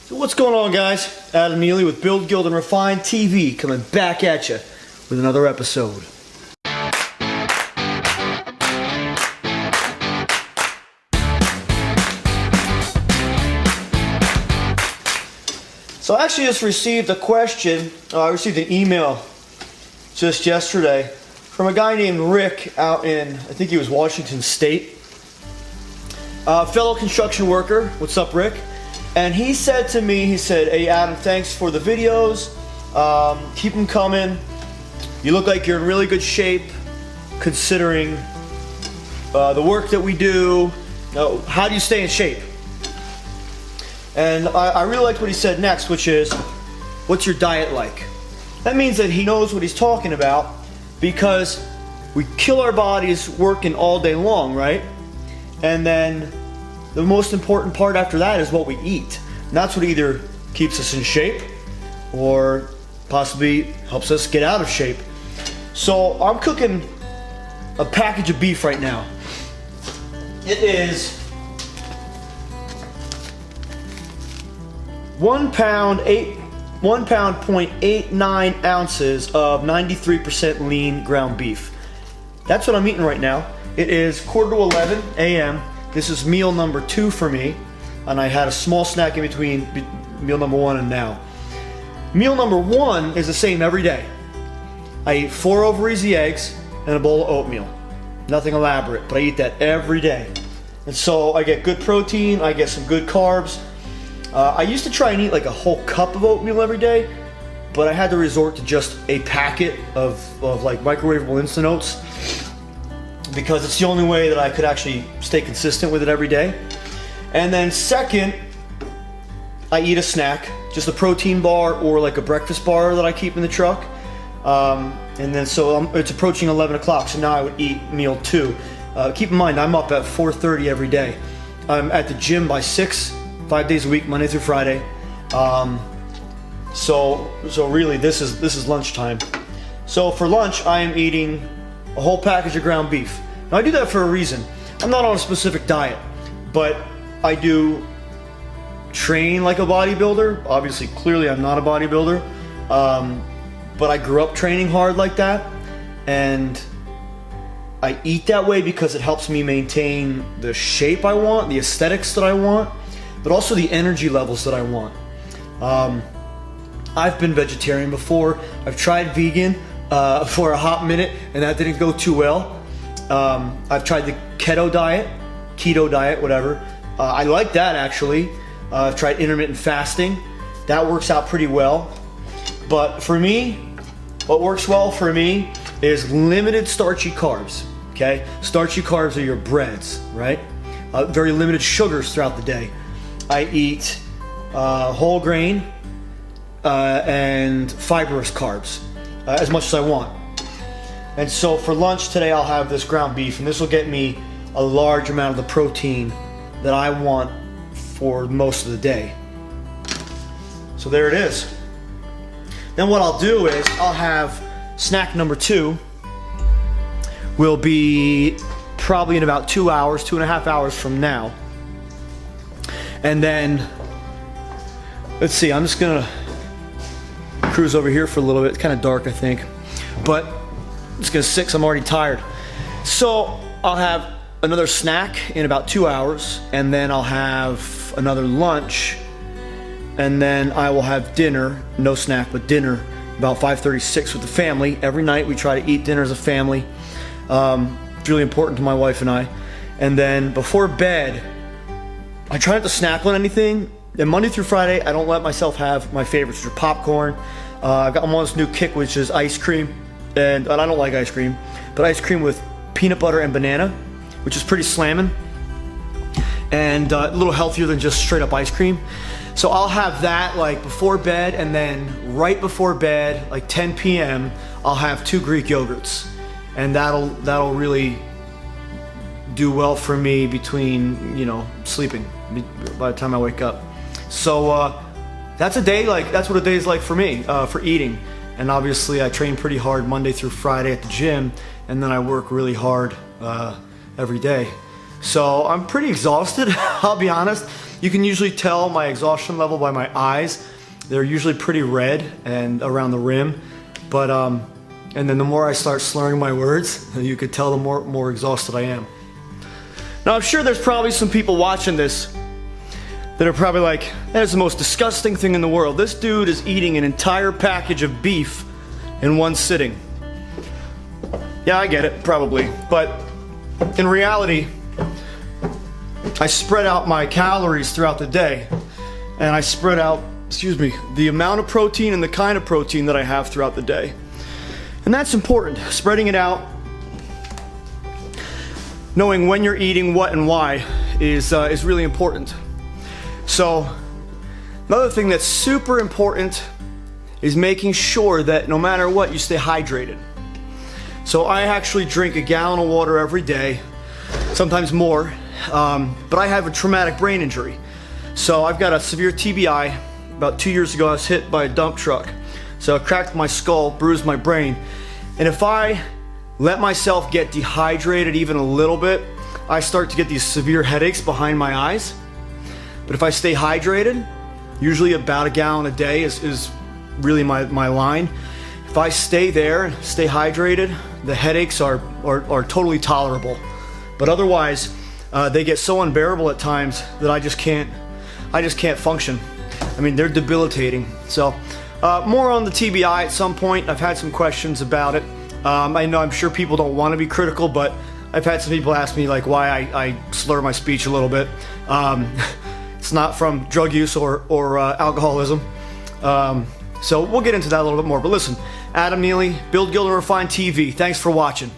So what's going on, guys? Adam Neely with Build, Guild, and Refine TV coming back at you with another episode. So I actually just received a question. I received an email just yesterday from a guy named Rick out in, I think he was Washington State. Fellow construction worker. What's up, Rick? And he said to me, hey Adam, thanks for the videos. Keep them coming. You look like you're in really good shape considering the work that we do. How do you stay in shape? And I really liked what he said next, which is, what's your diet like? That means that he knows what he's talking about because we kill our bodies working all day long, right? And then the most important part after that is what we eat. And that's what either keeps us in shape or possibly helps us get out of shape. So I'm cooking a package of beef right now. It is 1 pound, 0.89 ounces of 93% lean ground beef. That's what I'm eating right now. It is 10:45 a.m. This is meal number 2 for me, and I had a small snack in between meal number 1 and now. Meal number 1 is the same every day. I eat 4 over easy eggs and a bowl of oatmeal. Nothing elaborate, but I eat that every day. And so I get good protein, I get some good carbs. I used to try and eat like a whole cup of oatmeal every day, but I had to resort to just a packet of like microwavable Instant Oats, because it's the only way that I could actually stay consistent with it every day. And then second, I eat a snack, just a protein bar or like a breakfast bar that I keep in the truck. And then so it's approaching 11 o'clock, so now I would eat meal 2. Keep in mind, I'm up at 4:30 every day. I'm at the gym by 6, 5 days a week, Monday through Friday. So really this is lunchtime. So for lunch, I am eating a whole package of ground beef. Now I do that for a reason. I'm not on a specific diet, but I do train like a bodybuilder. Obviously, clearly I'm not a bodybuilder, but I grew up training hard like that, and I eat that way because it helps me maintain the shape I want, the aesthetics that I want, but also the energy levels that I want. I've been vegetarian before. I've tried vegan for a hot minute, and that didn't go too well. I've tried the keto diet, whatever. I like that actually. I've tried intermittent fasting. That works out pretty well. But for me, what works well for me is limited starchy carbs. Okay, starchy carbs are your breads, right? Very limited sugars throughout the day. I eat whole grain and fibrous carbs as much as I want. And so for lunch today, I'll have this ground beef, and this will get me a large amount of the protein that I want for most of the day. So there it is. Then what I'll do is I'll have snack number 2 will be probably in about 2 hours, 2.5 hours from now. And then, let's see, I'm just gonna cruise over here for a little bit. It's kind of dark, I think, but it's gonna 6. I'm already tired. So I'll have another snack in about 2 hours, and then I'll have another lunch, and then I will have dinner, no snack, but dinner, about 5:36 with the family. Every night we try to eat dinner as a family. It's really important to my wife and I. And then before bed, I try not to snack on anything. And Monday through Friday, I don't let myself have my favorites, which are popcorn. I'm on this new kick, which is ice cream. And I don't like ice cream, but ice cream with peanut butter and banana, which is pretty slamming. And a little healthier than just straight up ice cream. So I'll have that like before bed, and then right before bed, like 10 p.m., I'll have 2 Greek yogurts. And that'll really do well for me between, sleeping by the time I wake up. So that's a day that's what a day is like for me, for eating. And obviously I train pretty hard Monday through Friday at the gym, and then I work really hard every day. So I'm pretty exhausted, I'll be honest. You can usually tell my exhaustion level by my eyes. They're usually pretty red and around the rim, but and then the more I start slurring my words, you could tell the more exhausted I am. Now I'm sure there's probably some people watching this that are probably like, that's the most disgusting thing in the world. This dude is eating an entire package of beef in one sitting. Yeah, I get it, probably, but in reality, I spread out my calories throughout the day, and I spread out, the amount of protein and the kind of protein that I have throughout the day. And that's important. Spreading it out, knowing when you're eating what and why is really important. So another thing that's super important is making sure that no matter what, you stay hydrated. So I actually drink a gallon of water every day, sometimes more, but I have a traumatic brain injury. So I've got a severe TBI. About 2 years ago, I was hit by a dump truck. So it cracked my skull, bruised my brain. And if I let myself get dehydrated even a little bit, I start to get these severe headaches behind my eyes. But if I stay hydrated, usually about a gallon a day is really my line. If I stay there and stay hydrated, the headaches are totally tolerable. But otherwise, they get so unbearable at times that I just can't function. I mean, they're debilitating. So more on the TBI at some point. I've had some questions about it. I'm sure people don't want to be critical, but I've had some people ask me like why I slur my speech a little bit. It's not from drug use or alcoholism. So we'll get into that a little bit more. But listen, Adam Neely, Build, Gild, and Refine TV. Thanks for watching.